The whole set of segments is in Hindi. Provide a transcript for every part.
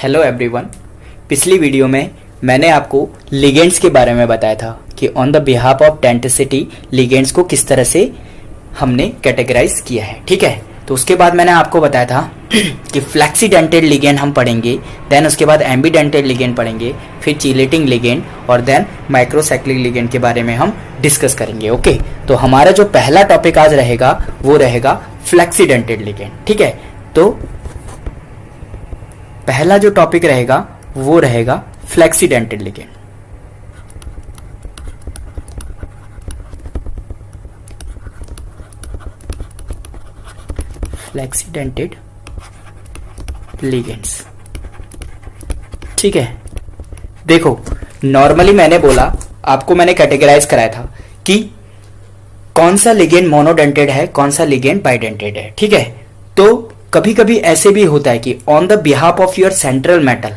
Hello everyone. पिछली वीडियो में मैंने आपको लिगेंड्स के बारे में बताया था कि on the behalf of denticity ligands को किस तरह से हमने कैटेगराइज किया है। ठीक है, तो उसके बाद मैंने आपको बताया था कि फ्लेक्सीडेंटेड लिगेंड हम पढ़ेंगे, देन उसके बाद एम्बीडेंटेड लिगेंड पढ़ेंगे, फिर चिलेटिंग लिगेंड और देन माइक्रोसाइक्लिक लिगेंड के बारे में हम डिस्कस करेंगे। ओके, तो हमारा जो पहला टॉपिक आज रहेगा वो रहेगा फ्लेक्सीडेंटेड लिगेंड। ठीक है, तो पहला जो टॉपिक रहेगा वो रहेगा फ्लेक्सीडेंटेड लिगेंड। फ्लेक्सीडेंटेड लिगेंड्स। ठीक है, देखो नॉर्मली मैंने बोला आपको, मैंने कैटेगराइज कराया था कि कौन सा लिगेंड मोनोडेंटेड है, कौन सा लिगेंड बाइडेंटेड है। ठीक है, तो कभी कभी ऐसे भी होता है कि on the behalf of your central metal,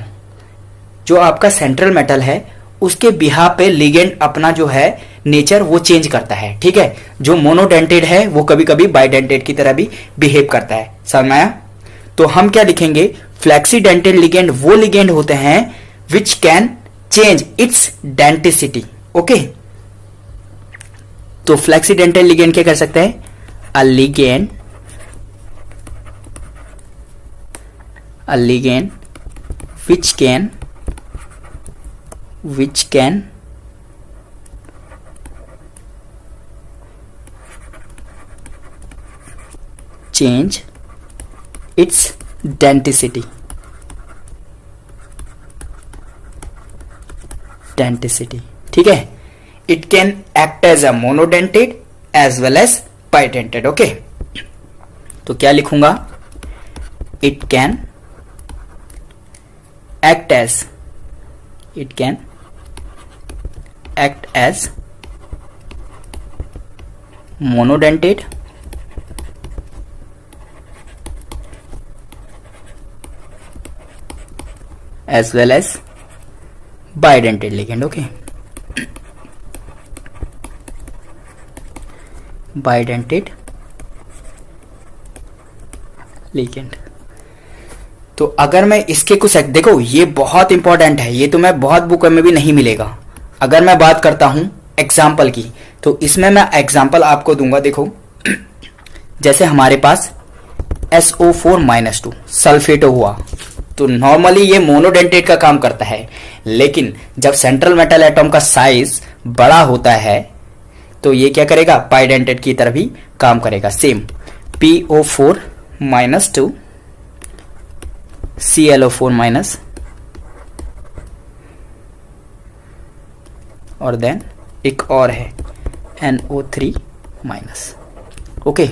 जो आपका सेंट्रल मेटल है उसके बिहाफ पे लिगेंड अपना जो है नेचर वो चेंज करता है। ठीक है, जो मोनोडेंटेड है वो कभी कभी बाइडेंटेड की तरह भी बिहेव करता है। समझ में आया? तो हम क्या लिखेंगे, फ्लेक्सीडेंटेड लिगेंड वो लिगेंड होते हैं विच can change its denticity. Okay, तो फ्लेक्सीडेंटेड लिगेंड क्या कर सकते हैं, a ligand which can change its denticity। ठीक है, it can act as a monodentate as well as bidentate। Okay, तो क्या लिखूंगा, it can act as monodentate as well as bidentate ligand। Okay, bidentate ligand। तो अगर मैं इसके कुछ देखो, ये बहुत इंपॉर्टेंट है, ये तुम्हें बहुत बुक में भी नहीं मिलेगा। अगर मैं बात करता हूं एग्जाम्पल की, तो इसमें मैं एग्जाम्पल आपको दूंगा। देखो जैसे हमारे पास SO4-2 सल्फेटो हुआ, तो नॉर्मली ये मोनोडेंटेट का काम करता है, लेकिन जब सेंट्रल मेटल एटम का साइज बड़ा होता है तो ये क्या करेगा, बाइडेंटेट की तरह भी काम करेगा। सेम PO4-2 ClO4- और देन एक और है NO3-। ओके,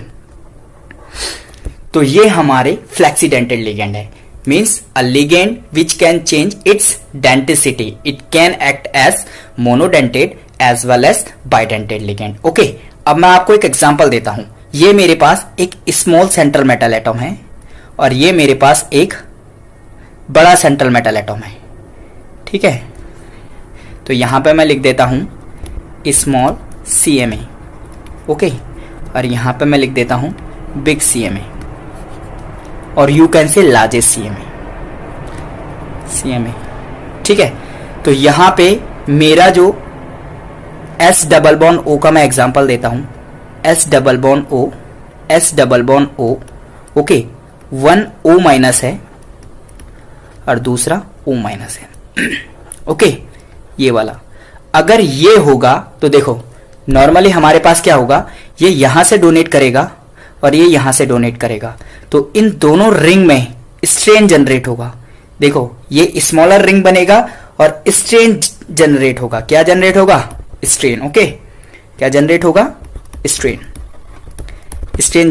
तो ये हमारे फ्लेक्सीडेंटेड लिगेंड है। Means a ligand which can change its denticity, it can act as monodentate as well as bidentate ligand. Okay, अब मैं आपको एक एग्जांपल देता हूं। ये मेरे पास एक स्मॉल सेंट्रल मेटल एटम है और ये मेरे पास एक बड़ा सेंट्रल मेटल एटम है। ठीक है, तो यहां पे मैं लिख देता हूं स्मॉल CMA। ओके, और यहां पे मैं लिख देता हूं बिग CMA, और you can say largest CMA। ठीक है, तो यहां पे मेरा जो S डबल बॉन्ड O का मैं एग्जांपल देता हूं, S double bond O। Okay, 1 O- है और दूसरा O- है। ओके, ये वाला अगर ये होगा तो देखो नॉर्मली हमारे पास क्या होगा, ये यहां से डोनेट करेगा और ये यहां से डोनेट करेगा, तो इन दोनों रिंग में स्ट्रेन जनरेट होगा। देखो ये स्मॉलर रिंग बनेगा और स्ट्रेन जनरेट होगा। क्या जनरेट होगा, स्ट्रेन। ओके, क्या जनरेट होगा, स्ट्रेन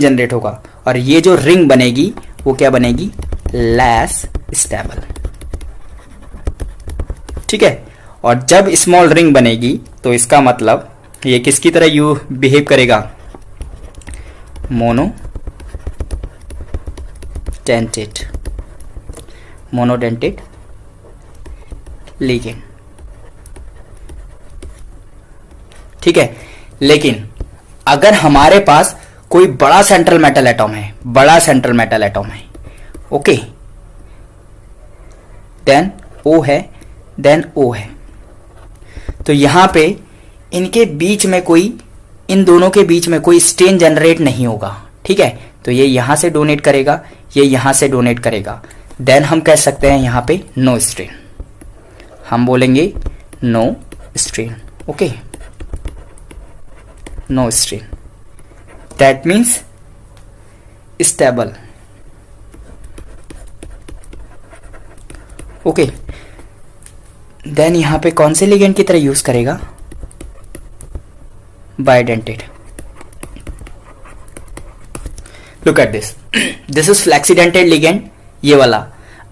जनरेट होगा, और ये जो रिंग बनेगी वो क्या बनेगी, लेस स्टेबल। ठीक है, और जब स्मॉल रिंग बनेगी तो इसका मतलब ये किसकी तरह यू बिहेव करेगा, मोनोडेंटेड लिगेंड। ठीक है, लेकिन अगर हमारे पास कोई बड़ा सेंट्रल मेटल एटम है, ओके, देन O है, देन O है। तो यहां पे इनके बीच में कोई, इन दोनों के बीच में कोई स्ट्रेन जनरेट नहीं होगा, ठीक है। तो ये यहां से डोनेट करेगा, ये यहां से डोनेट करेगा, देन हम कह सकते हैं यहां पे नो स्ट्रेन, हम बोलेंगे no strain, okay, no strain, that means stable, okay. Then यहां पे कौन से लिगेंड की तरह यूज करेगा, bidentate. Look at this, this is flexidentate ligand, ये वाला।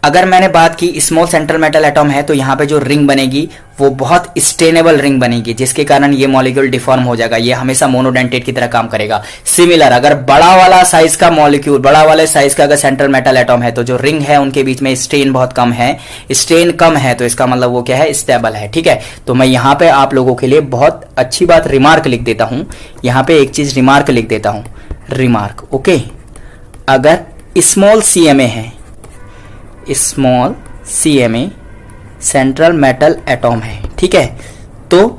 अगर मैंने बात की स्मॉल सेंट्रल मेटल एटॉम है तो यहाँ पे जो रिंग बनेगी वो बहुत स्टेनेबल रिंग बनेगी, जिसके कारण ये मॉलिक्यूल डिफॉर्म हो जाएगा, ये हमेशा मोनोडेंटेट की तरह काम करेगा। सिमिलर अगर बड़ा वाला साइज का मॉलिक्यूल, बड़ा वाले साइज का अगर सेंट्रल मेटल एटॉम है तो जो रिंग है उनके बीच में स्ट्रेन बहुत कम है, स्ट्रेन कम है, तो इसका मतलब वो क्या है, स्टेबल है, ठीक है। तो मैं यहाँ पे आप लोगों के लिए बहुत अच्छी बात रिमार्क लिख देता हूं, यहाँ पे एक चीज रिमार्क लिख देता हूं, रिमार्क, ओके। अगर स्मॉल CMA है, small CMA central metal atom है, ठीक है, तो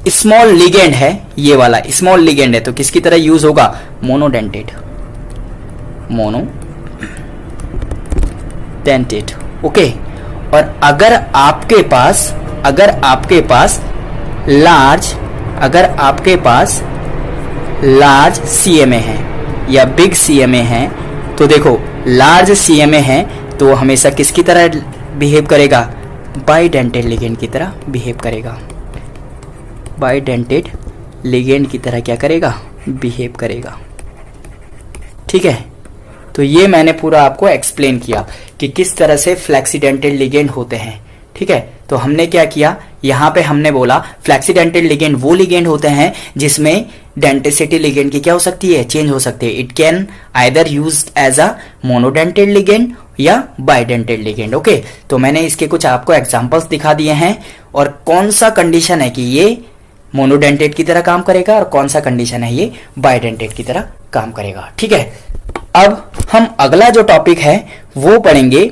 स्मॉल लिगेंड है, ये वाला स्मॉल लिगेंड है, तो किसकी तरह यूज होगा, मोनोडेंटेड, मोनोडेंटेड, ओके। और अगर आपके पास लार्ज CMA है या बिग CMA है, तो देखो लार्ज CMA है तो हमेशा किसकी तरह बिहेव करेगा, बाइडेंटेड लिगेंड की तरह बिहेव करेगा, बाइडेंटेड लिगेंड की तरह क्या करेगा, बिहेव करेगा, ठीक है। तो ये मैंने पूरा आपको एक्सप्लेन किया कि किस तरह से फ्लेक्सीडेंटेड लिगेंड होते हैं, ठीक है। तो हमने क्या किया, यहां पे हमने बोला फ्लेक्सीडेंटेड लिगेंड वो लिगेंड होते हैं जिसमें डेंटिसिटी लिगेंड की क्या हो सकती है, चेंज हो सकती है। It can either use as a monodentate ligand या बाइडेंटेड लिगेंड, ओके। तो मैंने इसके कुछ आपको एग्जांपल्स दिखा दिए हैं, और कौन सा कंडीशन है कि ये मोनोडेंटेड की तरह काम करेगा और कौन सा कंडीशन है ये बाइडेंटेड की तरह काम करेगा, ठीक है। अब हम अगला जो टॉपिक है वो पढ़ेंगे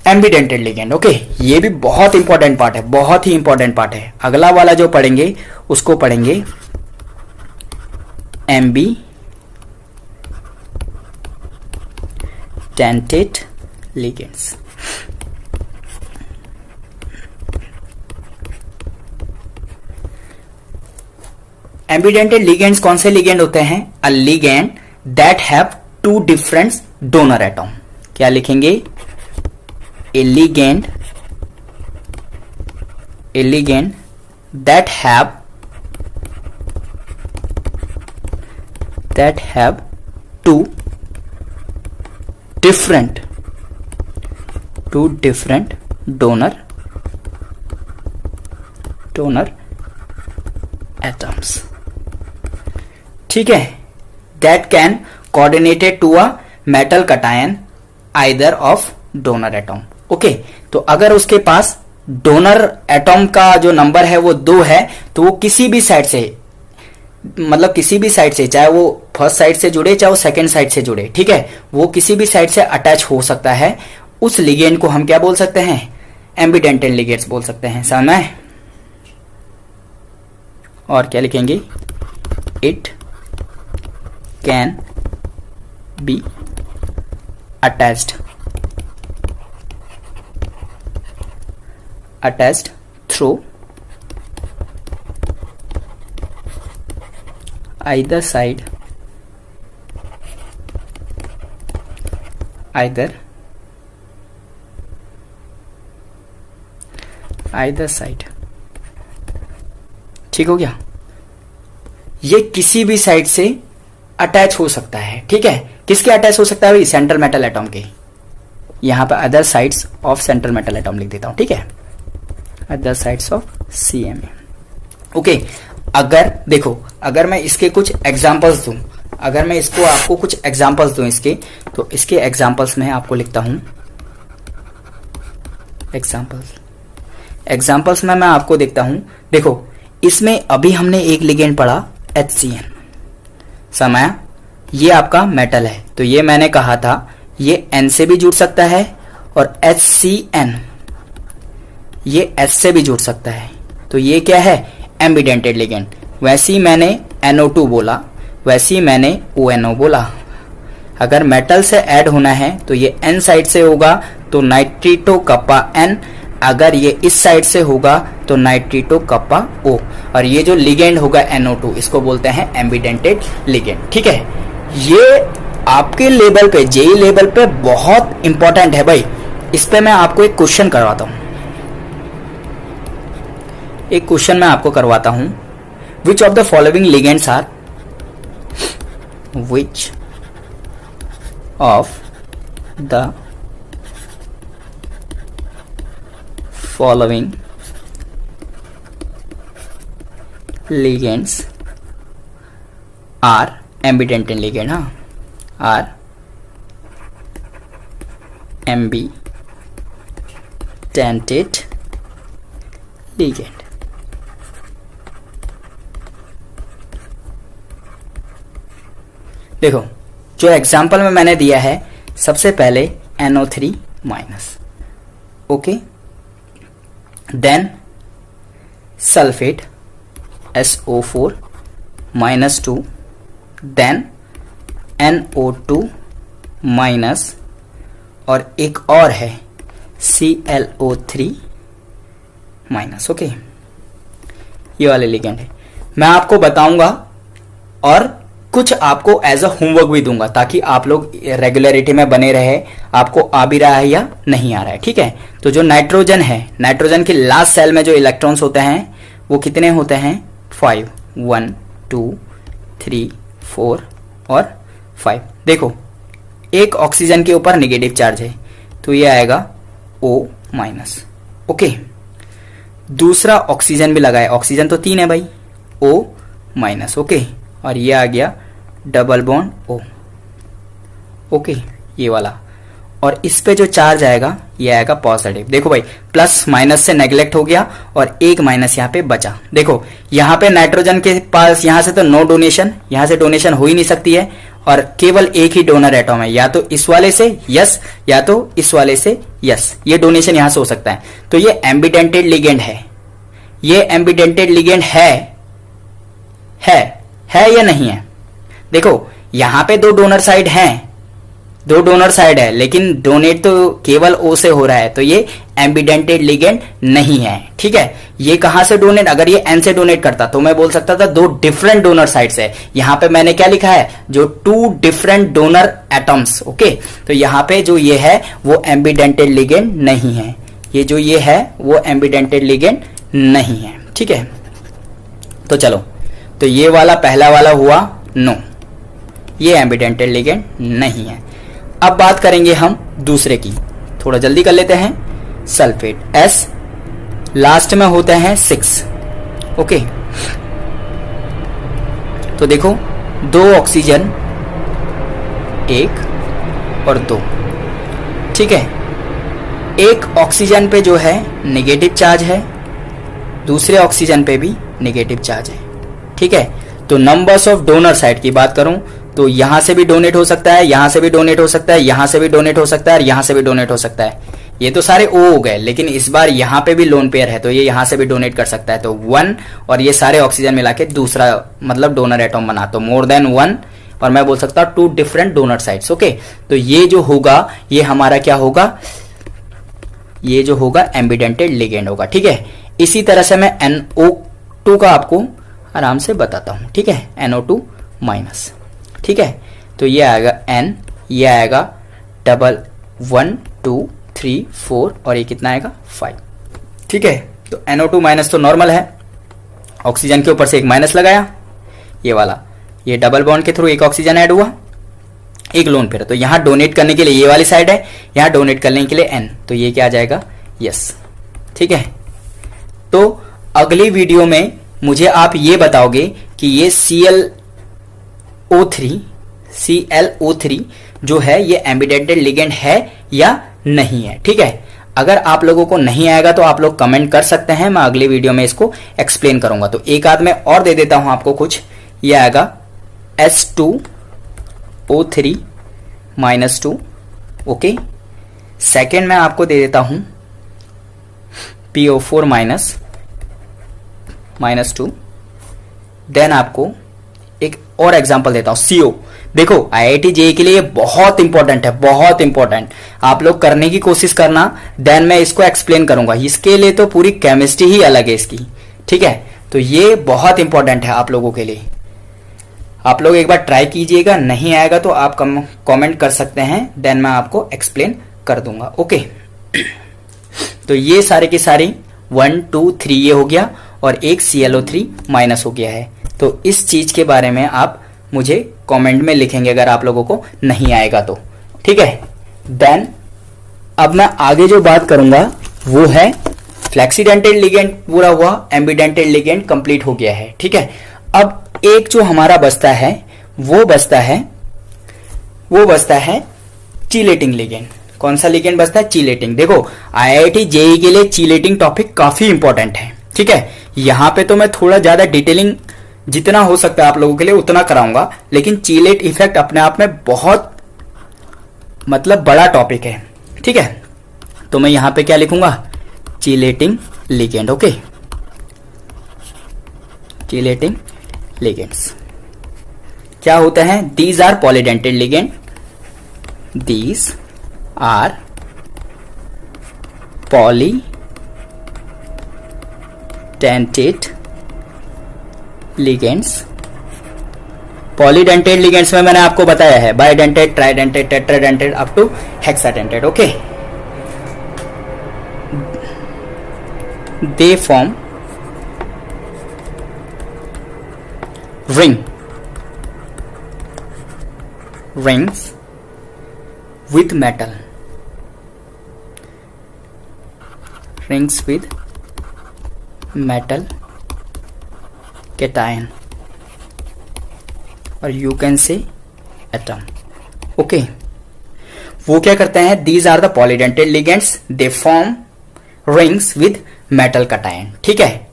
एम्बीडेंटेड लिगेंड, ओके। ये भी बहुत इंपॉर्टेंट पार्ट है, बहुत ही इंपॉर्टेंट पार्ट है। अगला वाला जो पढ़ेंगे उसको पढ़ेंगे एम्बीडेंटेड लिगेंड्स। एम्बीडेंटेड लिगेंड्स कौन से लिगेंड होते हैं, a ligand that have two different donor atom. क्या लिखेंगे, a ligand that have two different donor atoms, ठीक है। that can coordinated to a metal cation either of donor atom, okay. तो अगर उसके पास डोनर एटॉम का जो नंबर है वो 2 है, तो वो किसी भी साइड से, मतलब किसी भी साइड से, चाहे वो फर्स्ट साइड से जुड़े चाहे वो सेकंड साइड से जुड़े, ठीक है, वो किसी भी साइड से अटैच हो सकता है। उस लिगेंड को हम क्या बोल सकते हैं, एम्बीडेंटेड लिगेंड्स बोल सकते हैं, समझ में। और क्या लिखेंगे, it can be attached through either side ठीक हो गया। ये किसी भी साइड से अटैच हो सकता है, ठीक है। किसके अटैच हो सकता है भाई, सेंट्रल मेटल एटॉम के। यहां पर other sides of central metal atom लिख देता हूं, ठीक है, other sides of CMA, okay. अगर देखो, अगर मैं इसके कुछ एग्जांपल्स दूं, अगर मैं इसको आपको कुछ एग्जांपल्स दूं इसके, तो इसके एग्जांपल्स में आपको लिखता हूं एग्जांपल्स में मैं आपको देखता हूं। देखो इसमें अभी हमने एक लिगेंड पढ़ा HCN, समय ये आपका मेटल है, तो ये मैंने कहा था ये N से भी जुड़ सकता है और HCN ये H से भी जुड़ सकता है, तो ये क्या है, एम्बिडेंटेड लिगेंड। वैसे ही मैंने NO2 बोला, वैसे ही मैंने ONO बोला। अगर मेटल से ऐड होना है तो ये N साइड से होगा तो नाइट्रिटो कप्पा N, अगर ये इस साइड से होगा तो नाइट्रिटो कप्पा O, और ये जो लिगेंड होगा NO2 इसको बोलते हैं एम्बिडेंटेड लिगेंड। ठीक है, ये आपके लेवल पे, जेई लेवल पे बहुत इंपॉर्टेंट है भाई। इस पे मैं आपको एक क्वेश्चन करवाता हूं, एक क्वेश्चन मैं आपको करवाता हूं। Which of the following ligands are, which of the following ligands are ambidentate ligand, हाँ, are ambidentate ligand। देखो जो एग्जाम्पल में मैंने दिया है, सबसे पहले NO3 minus, okay, then sulphate SO4 minus 2, then NO2 minus, और एक और है ClO3 माइनस। ओके, ये वाले लिगेंड है। मैं आपको बताऊंगा और कुछ आपको एज अ होमवर्क भी दूंगा ताकि आप लोग रेगुलरिटी में बने रहे, आपको आ भी रहा है या नहीं आ रहा है। ठीक है, तो जो नाइट्रोजन है, नाइट्रोजन की लास्ट सेल में जो इलेक्ट्रॉन्स होते हैं वो कितने होते हैं, 5, 1 2 3 4 और 5। देखो एक ऑक्सीजन के ऊपर नेगेटिव चार्ज है तो ये आएगा O माइनस। ओके, दूसरा ऑक्सीजन भी लगाए, ऑक्सीजन तो 3 है भाई, O माइनस। ओके, और ये आ गया डबल बॉन्ड O। ओके, ये वाला, और इस पे जो चार्ज आएगा ये आएगा पॉजिटिव। देखो भाई प्लस माइनस से नेग्लेक्ट हो गया और एक माइनस यहाँ पे बचा। देखो यहाँ पे नाइट्रोजन के पास यहाँ से तो नो डोनेशन, यहाँ से डोनेशन हो ही नहीं सकती है, और केवल एक ही डोनर एटॉम है, या तो इस वाले से यस या तो इस वाले से यस, ये डोनेशन यहाँ से हो सकता है। तो ये एम्बिडेंटेड लिगेंड है, ये एम्बिडेंटेड लिगेंड है या नहीं है। देखो यहाँ पे दो डोनर साइड हैं, दो डोनर साइड है, लेकिन डोनेट तो केवल O से हो रहा है, तो ये एम्बिडेंटेड लिगेंड नहीं है। ठीक है, ये कहां से डोनेट, अगर ये N से डोनेट करता तो मैं बोल सकता था दो डिफरेंट डोनर साइड्स है। यहां पे मैंने क्या लिखा है, जो 2 डिफरेंट डोनर एटम्स। ओके, तो यहां पे जो ये है वो एम्बिडेंटेड लिगेंड नहीं है, ये जो ये है वो एम्बिडेंटेड लिगेंड नहीं है। ठीक है, तो चलो, तो ये वाला पहला वाला हुआ नो, ये एम्बिडेंटेड लिगेंड नहीं है। अब बात करेंगे हम दूसरे की, थोड़ा जल्दी कर लेते हैं। सल्फेट S लास्ट में होते हैं 6। ओके, तो देखो 2 ऑक्सीजन 1 और 2। ठीक है, एक ऑक्सीजन पे जो है नेगेटिव चार्ज है, दूसरे ऑक्सीजन पे भी नेगेटिव चार्ज है। ठीक है, तो नंबर्स ऑफ डोनर साइड की बात करूं तो यहां से भी डोनेट हो सकता है, यहां से भी डोनेट हो सकता है, यहां से भी डोनेट हो सकता है, और यहां से भी डोनेट हो सकता है। ये तो सारे O हो गए, लेकिन इस बार यहां पे भी लोन पेयर है तो ये यहां से भी डोनेट कर सकता है। तो 1 और ये सारे ऑक्सीजन मिला के दूसरा मतलब डोनर एटॉम बना, तो मोर देन 1, और मैं बोल सकता हूं 2 डिफरेंट डोनर साइड्स। ओके, तो ये जो होगा ये हमारा क्या होगा, ये जो होगा एम्बिडेंटेड लिगेंड होगा। ठीक है, इसी तरह से मैं NO2 का आपको आराम से बताता हूं। ठीक है, NO2 माइनस। ठीक है, तो ये आएगा N, ये आएगा 1 2 3 4 और ये कितना आएगा 5। ठीक है, तो NO2 माइनस तो नॉर्मल है, ऑक्सीजन के ऊपर से एक माइनस लगाया, ये वाला, ये डबल बॉन्ड के थ्रू एक ऑक्सीजन ऐड हुआ, एक लोन पेयर, तो यहां डोनेट करने के लिए ये वाली साइड है, यहां डोनेट करने के लिए N, तो ये क्या आ जाएगा यस। ठीक है, तो अगली वीडियो में मुझे आप ये बताओगे कि ये ClO3 जो है ये एम्बिडेंटेड लिगेंड है या नहीं है। ठीक है, अगर आप लोगों को नहीं आएगा तो आप लोग कमेंट कर सकते हैं, मैं अगली वीडियो में इसको एक्सप्लेन करूंगा। तो एक आध में और दे देता हूं आपको कुछ, ये आएगा S2O3 -2। ओके, सेकेंड मैं आपको दे देता हूं PO4 माइनस 2। देन आपको एक और एग्जांपल देता हूं CO। देखो IIT JEE के लिए बहुत इंपॉर्टेंट है, बहुत इंपॉर्टेंट। आप लोग करने की कोशिश करना, देन मैं इसको एक्सप्लेन करूंगा। इसके लिए तो पूरी केमिस्ट्री ही अलग है इसकी, ठीक है। तो ये बहुत इंपॉर्टेंट है आप लोगों के लिए। आप लोग एक बार ट्राई कीजिएगा, नहीं आएगा तो आप कमेंट कर सकते हैं, देन मैं आपको एक्सप्लेन कर दूंगा। ओके तो ये सारे की सारी 1 2 3 ये हो गया और एक ClO3 माइनस हो गया है। तो इस चीज के बारे में आप मुझे कमेंट में लिखेंगे अगर आप लोगों को नहीं आएगा तो, ठीक है। देन अब मैं आगे जो बात करूंगा वो है फ्लेक्सीडेंटेड लिगेंड पूरा हुआ, एम्बीडेंटेड लिगेंड कंप्लीट हो गया है, ठीक है। अब एक जो हमारा बचता है वो बचता है चीलेटिंग लिगेंड। कौन सा लिगेंड बचता है? चीलेटिंग। देखो IIT JEE के लिए चीलेटिंग टॉपिक काफी इंपॉर्टेंट है, ठीक है। यहां पे तो मैं थोड़ा ज्यादा डिटेलिंग जितना हो सकता है आप लोगों के लिए उतना कराऊंगा, लेकिन चीलेट इफेक्ट अपने आप में बहुत मतलब बड़ा टॉपिक है, ठीक है। तो मैं यहां पे क्या लिखूंगा? Chelating ligand. Okay, chelating ligands क्या होते हैं? These are polydentate ligand, these are polydentate ligands. Polydentate ligands में मैंने आपको बताया है bidentate, tridentate, tetradentate up to hexadentate. Okay, they form rings with metal, rings with metal cation और you can say atom। Okay, वो क्या करते हैं? These are the polydentate ligands, they form rings with metal cation, ठीक है।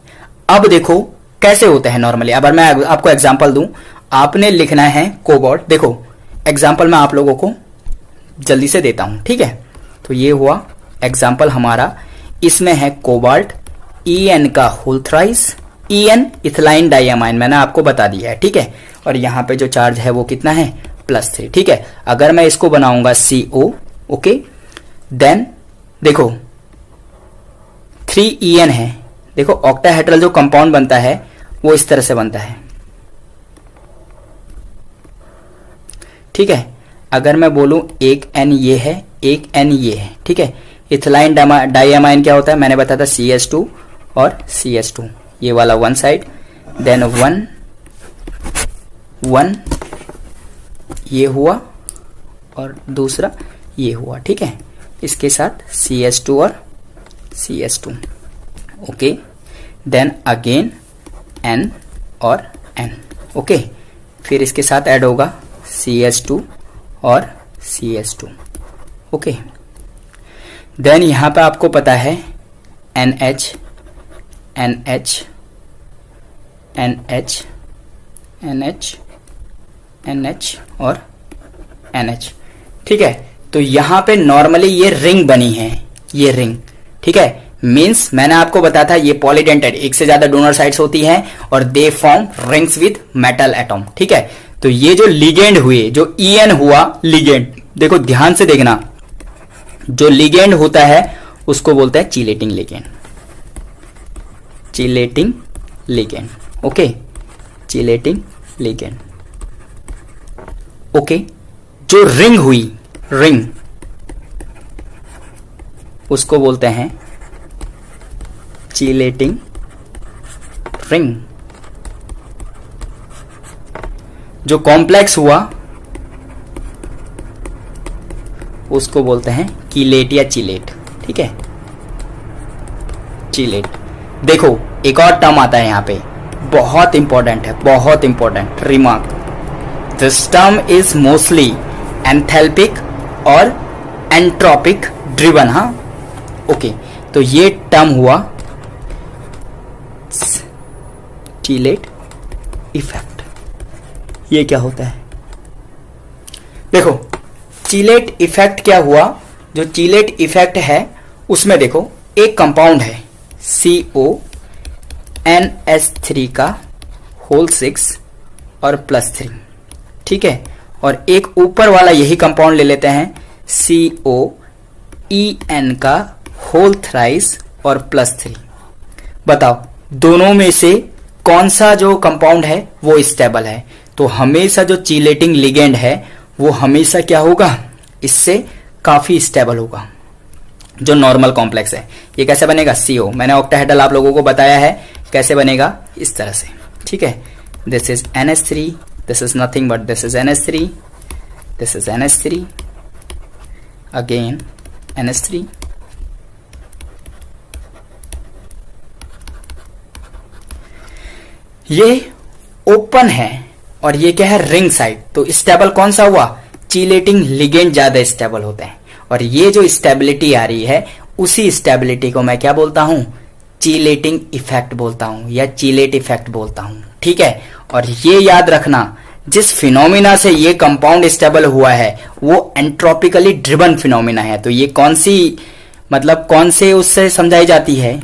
अब देखो कैसे होते हैं नॉर्मली। अब मैं आपको एग्जांपल दूं, आपने लिखना है कोबाल्ट। देखो एग्जांपल मैं आप लोगों को जल्दी से देता हूं, ठीक है। तो ये हुआ एग्जांपल हमारा, इसमें है कोबाल्ट, En का होल थ्राइस, En इथिलाइन डाइअमाइन मैंने आपको बता दिया है, ठीक है। और यहां पे जो चार्ज है वो कितना है? +3, ठीक है। अगर मैं इसको बनाऊंगा CO, ओके, देन देखो 3En है। देखो ऑक्टाहेड्रल जो कंपाउंड बनता है वो इस तरह से बनता है, ठीक है। अगर मैं बोलूं एक N ये है, एक N ये है, ठीक है। इथिलाइन डाइअमाइन क्या होता है? मैंने बताया था CH2 और CH2, ये वाला वन साइड, देन 1 1 ये हुआ और दूसरा ये हुआ, ठीक है। इसके साथ CH2 और CH2, okay. Then again N और N, ओके। फिर इसके साथ ऐड होगा CH2 और CH2, ओके। देन यहां पे आपको पता है NH NH NH NH NH और NH, ठीक है। तो यहां पे नॉर्मली ये रिंग बनी है, ये रिंग, ठीक है। मीन्स मैंने आपको बताया था ये पॉलीडेंटेड, एक से ज्यादा डोनर साइड्स होती हैं और they form rings with metal atom, ठीक है। तो ये जो लिगेंड हुए, जो En हुआ लिगेंड, देखो ध्यान से देखना, जो लिगेंड होता है उसको बोलते हैं chelating ligand, chelating ligand, okay, chelating ligand, okay. जो रिंग हुई, रिंग, उसको बोलते हैं चीलेटिंग रिंग। जो कॉम्प्लेक्स हुआ उसको बोलते हैं कीलेट या चिलेट, ठीक है, चिलेट। देखो एक और टर्म आता है यहां पे, बहुत इंपॉर्टेंट है, बहुत important remark. This term is mostly enthalpic और एंट्रोपिक ड्रिवन, हाँ, ओके। तो ये टर्म हुआ चिलेट इफेक्ट। ये क्या होता है? देखो चिलेट इफेक्ट क्या हुआ? जो चीलेट इफेक्ट है उसमें देखो एक कंपाउंड है CONS3 का होल 6 और +3, ठीक है, और एक ऊपर वाला यही कंपाउंड ले लेते हैं COEN का होल थ्राइस और +3। बताओ दोनों में से कौन सा जो कंपाउंड है वो स्टेबल है? तो हमेशा जो चीलेटिंग लिगेंड है वो हमेशा क्या होगा, इससे काफी स्टेबल होगा। जो नॉर्मल कॉम्प्लेक्स है ये कैसे बनेगा, CO, मैंने ऑक्टाहेड्रल आप लोगों को बताया है कैसे बनेगा, इस तरह से, ठीक है। This is NH3, this is nothing but this is NH3, this is NH3, again NH3, ये ओपन है और ये क्या है, रिंग साइड। तो स्टेबल कौन सा हुआ, चीलेटिंग लिगेंड ज्यादा स्टेबल होते हैं, और ये जो स्टेबिलिटी आ रही है उसी स्टेबिलिटी को मैं क्या बोलता हूं, चीलेटिंग इफेक्ट बोलता हूं या चीलेट इफेक्ट बोलता हूं, ठीक है। और ये याद रखना, जिस फिनोमिना से ये कंपाउंड स्टेबल हुआ है वो एंट्रोपिकली ड्रिवन फिनोमिना है। तो ये कौन सी, मतलब कौन से उससे समझाई जाती है,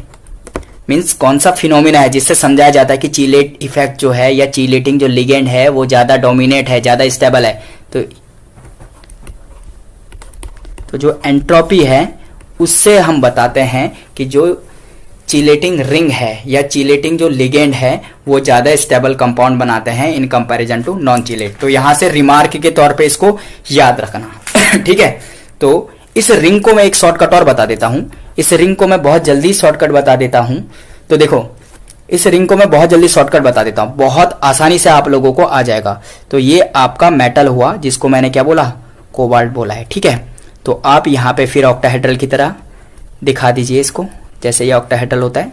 मीन्स कौन सा फिनोमिना है जिससे समझाया जाता है कि चीलेट इफेक्ट जो है या चीलेटिंग जो लिगेंड है वो ज्यादा डोमिनेट है, ज्यादा स्टेबल है। तो जो एंट्रोपी है उससे हम बताते हैं कि जो चीलेटिंग रिंग है या चीलेटिंग जो लिगेंड है वो ज्यादा स्टेबल कंपाउंड बनाते हैं in comparison to non chelate. तो यहां से रिमार्क के तौर पे इसको याद रखना ठीक है। तो इस रिंग को मैं एक शॉर्टकट और बता देता हूं, इस रिंग को मैं बहुत जल्दी शॉर्टकट बता देता हूं। तो देखो इस रिंग को मैं बहुत जल्दी शॉर्टकट बता देता हूं, बहुत आसानी से आप लोगों को आ जाएगा। तो ये आपका मेटल हुआ जिसको मैंने क्या बोला, कोबाल्ट बोला है, ठीक है। तो आप यहां पे फिर ऑक्टाहेड्रल की तरह दिखा दीजिए इसको, जैसे ये ऑक्टाहेड्रल होता है,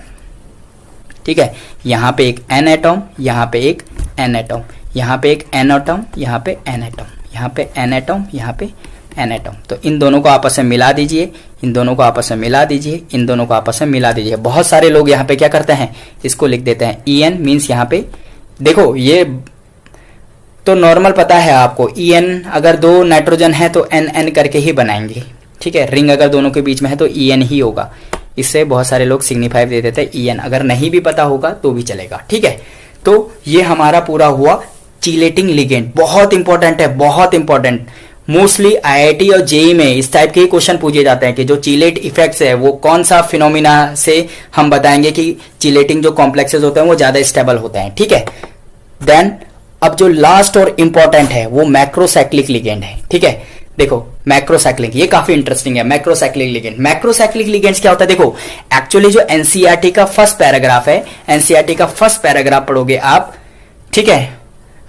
ठीक है। यहां पे एक N एटम, यहां पे एक N एटम, यहां पे एक N एटम, यहां पे N एटम, यहां पे N एटम, यहां पे N एटम। तो इन दोनों को आपस में मिला दीजिए, इन दोनों को आपस में मिला दीजिए, इन दोनों को आपस में मिला दीजिए। बहुत सारे लोग यहाँ पे क्या करते हैं, इसको लिख देते हैं EN, मीन्स यहाँ पे देखो ये तो नॉर्मल पता है आपको, EN अगर दो नाइट्रोजन है तो NN करके ही बनाएंगे, ठीक है। रिंग अगर दोनों के बीच में है तो EN ही होगा। इससे बहुत सारे लोग सिग्निफाई दे देते हैं EN, अगर नहीं भी पता होगा तो भी चलेगा, ठीक है। तो ये हमारा पूरा हुआ चीलेटिंग लिगेंड, बहुत इंपॉर्टेंट है, बहुत इंपॉर्टेंट। मोस्टली IIT और JEE में इस टाइप के ही क्वेश्चन पूछे जाते हैं कि जो चीलेट इफेक्ट्स है वो कौन सा फिनोमिना से हम बताएंगे कि चीलेटिंग जो कॉम्प्लेक्सेस होते हैं वो ज्यादा स्टेबल होते हैं, ठीक है। देन अब जो लास्ट और इंपॉर्टेंट है वो मैक्रोसाइक्लिक लिगेंड है, ठीक है। देखो मैक्रोसाइक्लिक, ये काफी इंटरेस्टिंग है। मैक्रोसाइक्लिक लिगेंड, मैक्रोसाइक्लिक लिगेंड्स क्या होता है, देखो एक्चुअली जो NCERT का फर्स्ट पैराग्राफ है, NCERT का फर्स्ट पैराग्राफ पढ़ोगे आप, ठीक है,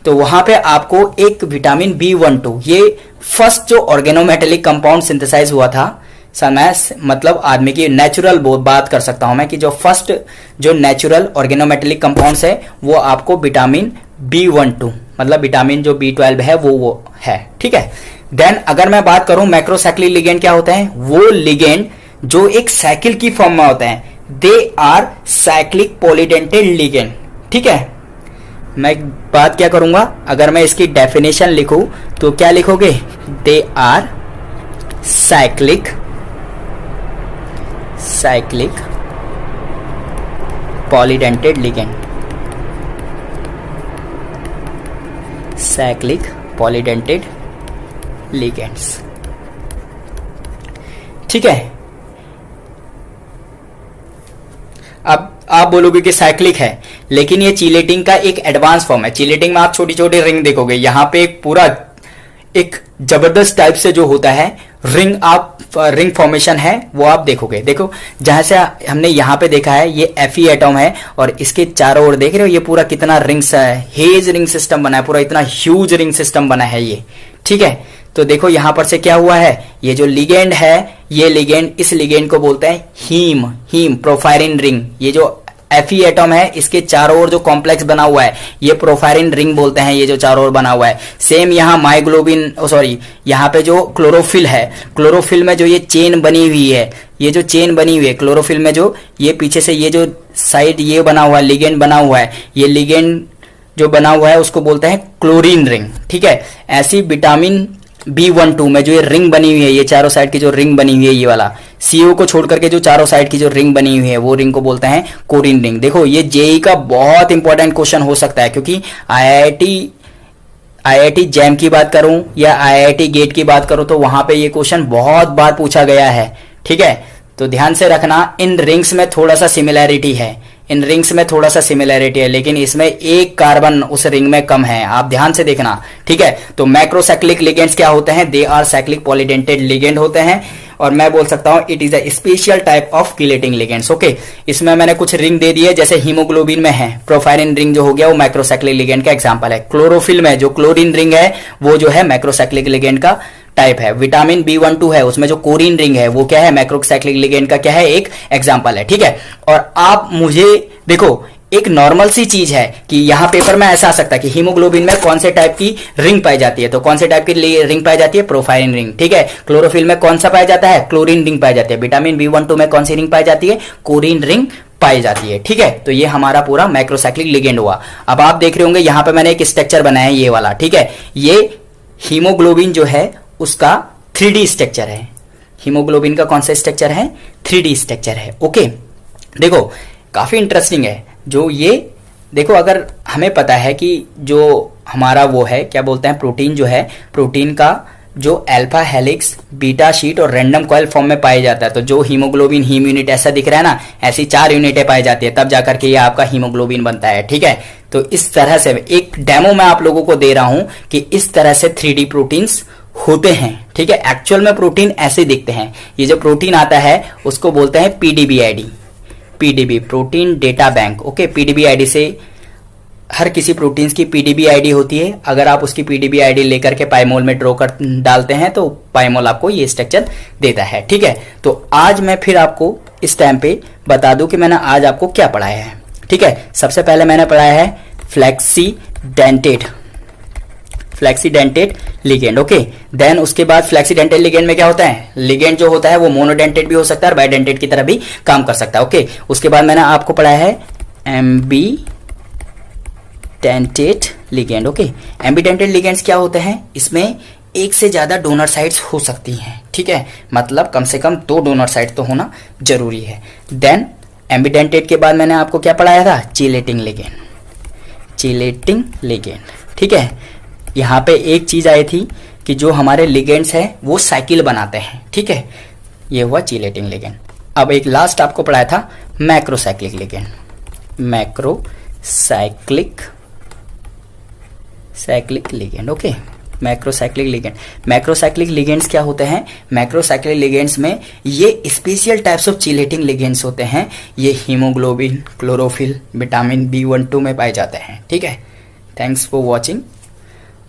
तो वहां पे आपको एक विटामिन B12, ये फर्स्ट जो ऑर्गेनोमेटेलिक कंपाउंड सिंथेसाइज हुआ था, मैं मतलब आदमी की नेचुरल बात कर सकता हूं मैं कि जो फर्स्ट जो नेचुरल ऑर्गेनोमेटेलिक कंपाउंड्स है वो आपको विटामिन B12 मतलब विटामिन जो B12 है वो है, ठीक है। देन अगर मैं बात करूं मैक्रोसाइक्लिक लिगेंड क्या होते हैं, वो लिगेंड जो एक साइकिल की फॉर्म में होते हैं, they are cyclic polydentate ligand, ठीक है। मैं बात क्या करूंगा, अगर मैं इसकी डेफिनेशन लिखूं तो क्या लिखोगे, they are cyclic polydentate ligand, cyclic polydentate ligands, ठीक है। अब आप बोलोगे कि साइक्लिक है, लेकिन ये चीलेटिंग का एक एडवांस फॉर्म है। चीलेटिंग में आप छोटी छोटी रिंग देखोगे, यहां पे एक पूरा एक जबरदस्त टाइप से जो होता है रिंग, आप रिंग फॉर्मेशन है वो आप देखोगे। देखो जहां से हमने यहां पे देखा है ये Fe एटम है और इसके चारों ओर देख रहे हो ये पूरा कितना रिंग्स है, हेज रिंग सिस्टम बना है, पूरा इतना ह्यूज रिंग सिस्टम बना है ये, ठीक है। तो देखो यहां पर से क्या हुआ है, ये जो लिगेंड है, ये लिगेंड, इस लिगेंड को बोलते हैं हीम प्रोफायरिन रिंग। ये जो Fe एटम है इसके चारों ओर जो कॉम्प्लेक्स बना हुआ है ये प्रोफायरिन रिंग बोलते हैं, ये जो चारों ओर बना हुआ है। सेम यहाँ माइग्लोबिन, सॉरी यहाँ पे जो क्लोरोफिल है, क्लोरोफिल में जो ये चेन बनी हुई है, ये जो चेन बनी हुई है क्लोरोफिल में, जो ये पीछे से ये जो साइड ये बना हुआ है, लिगेंड बना हुआ है, ये लिगेंड जो बना हुआ है उसको बोलते हैं क्लोरीन रिंग, ठीक है। ऐसी विटामिन B12 में जो ये रिंग बनी हुई है, ये चारों साइड की जो रिंग बनी हुई है, ये वाला CO को छोड़ करके जो चारों साइड की जो रिंग बनी हुई है वो रिंग को बोलते हैं कोरिन रिंग। देखो ये जेई का बहुत इंपॉर्टेंट क्वेश्चन हो सकता है, क्योंकि आईआईटी जैम की बात करूं या आईआईटी गेट की बात करूं तो वहां पे ये क्वेश्चन बहुत बार पूछा गया है। ठीक है, तो ध्यान से रखना, इन रिंग्स में थोड़ा सा सिमिलैरिटी है, इन रिंग्स में थोड़ा सा सिमिलैरिटी है, लेकिन इसमें एक कार्बन उस रिंग में कम है, आप ध्यान से देखना। ठीक है, तो मैक्रोसाइक्लिक लिगेंड्स क्या होते हैं? They are cyclic polydentate ligand होते हैं, और मैं बोल सकता हूं it is a special type of chelating ligands. Okay, इसमें मैंने कुछ रिंग दे दी है, जैसे हीमोग्लोबिन में है प्रोफाइलिन रिंग जो हो गया वो मैक्रोसाइक्लिक लिगेंड का एग्जांपल है। क्लोरोफिल में जो क्लोरीन रिंग है वो जो है मैक्रोसाइक्लिक लिगेंड का टाइप है। विटामिन B12 है, उसमें जो कोरिन रिंग है वो क्या है? मैक्रोसाइक्लिक लिगेंड का क्या है? एक एग्जांपल है। ठीक है, और आप मुझे देखो, एक नॉर्मल सी चीज है कि यहां पेपर में ऐसा आ सकता है कि हीमोग्लोबिन में कौन से टाइप की रिंग पाई जाती है, तो कौन से टाइप की रिंग पाई जाती है? प्रोफाइलिन रिंग। ठीक है, क्लोरोफिल में कौन सा पाया जाता है? क्लोरीन रिंग पाई जाती है। विटामिन B12 में कौन सी रिंग पाई जाती है? कोरिन रिंग पाई जाती है। ठीक है, तो ये हमारा पूरा मैक्रोसाइक्लिक लिगेंड हुआ। अब आप देख रहे होंगे यहां पे मैंने एक स्ट्रक्चर बनाया है, ये वाला। ठीक है, ये हीमोग्लोबिन जो है उसका 3D स्ट्रक्चर है। हीमोग्लोबिन का कौन सा स्ट्रक्चर है? 3D स्ट्रक्चर है। ओके, देखो काफी इंटरेस्टिंग है जो ये, देखो अगर हमें पता है कि जो हमारा वो है क्या बोलते हैं, प्रोटीन जो है, प्रोटीन का जो अल्फा हेलिक्स, बीटा शीट और रैंडम कॉइल फॉर्म में पाया जाता है, तो जो हीमोग्लोबिन हीम यूनिट ऐसा दिख रहा है ना, ऐसी 4 यूनिटें पाई जाती है, तब जाकर के ये आपका हीमोग्लोबिन बनता है। ठीक है, तो इस तरह से एक डेमो मैं आप लोगों को दे रहा हूं कि इस तरह से 3D प्रोटीन्स होते हैं। ठीक है, एक्चुअल में प्रोटीन ऐसे दिखते हैं। ये जो प्रोटीन आता है उसको बोलते हैं PDB-ID, PDB protein data bank. Okay, PDB-ID से हर किसी प्रोटीन्स की PDB-ID होती है। अगर आप उसकी PDB-ID लेकर के पाइमोल में ड्रॉ कर डालते हैं तो पाइमोल आपको ये स्ट्रक्चर देता है। ठीक है, तो आज मैं फिर आपको इस टाइम पे बता दूं कि मैंने आज आपको क्या पढ़ाया है। ठीक है, सबसे पहले मैंने पढ़ाया है फ्लेक्सीडेंटेट लिगेंड। ओके, देन उसके बाद फ्लेक्सीडेंटेट लिगेंड में क्या होता है? लिगेंड जो होता है वो मोनोडेंटेट भी हो सकता है और बाइडेंटेट की तरह भी काम कर सकता है। ओके, उसके बाद मैंने आपको पढ़ाया है ambidentate ligand. Okay, ambidentate ligands क्या होते हैं? इसमें एक से ज्यादा डोनर साइट्स हो सकती हैं। ठीक है, मतलब कम से कम 2 डोनर साइट तो होना जरूरी है। देन एम्बीडेंटेट के बाद मैंने आपको क्या पढ़ाया था? Chelating ligand. ठीक है, यहां पे एक चीज आई थी कि जो हमारे लिगेंड्स हैं वो साइकिल बनाते हैं। ठीक है, ये हुआ चिलेटिंग लिगेंड। अब एक लास्ट आपको पढ़ाया था macrocyclic ligand. Macrocyclic ligand. Okay, macrocyclic ligands क्या होते हैं? मैक्रोसाइक्लिक लिगेंड्स में ये special types of chelating ligands होते हैं। ये हीमोग्लोबिन, क्लोरोफिल, विटामिन B12 में पाए जाते हैं। ठीक है, थैंक्स फॉर वॉचिंग।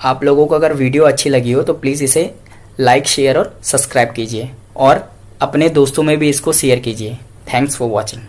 आप लोगों को अगर वीडियो अच्छी लगी हो तो प्लीज़ इसे लाइक, शेयर और सब्सक्राइब कीजिए और अपने दोस्तों में भी इसको शेयर कीजिए। Thanks for watching.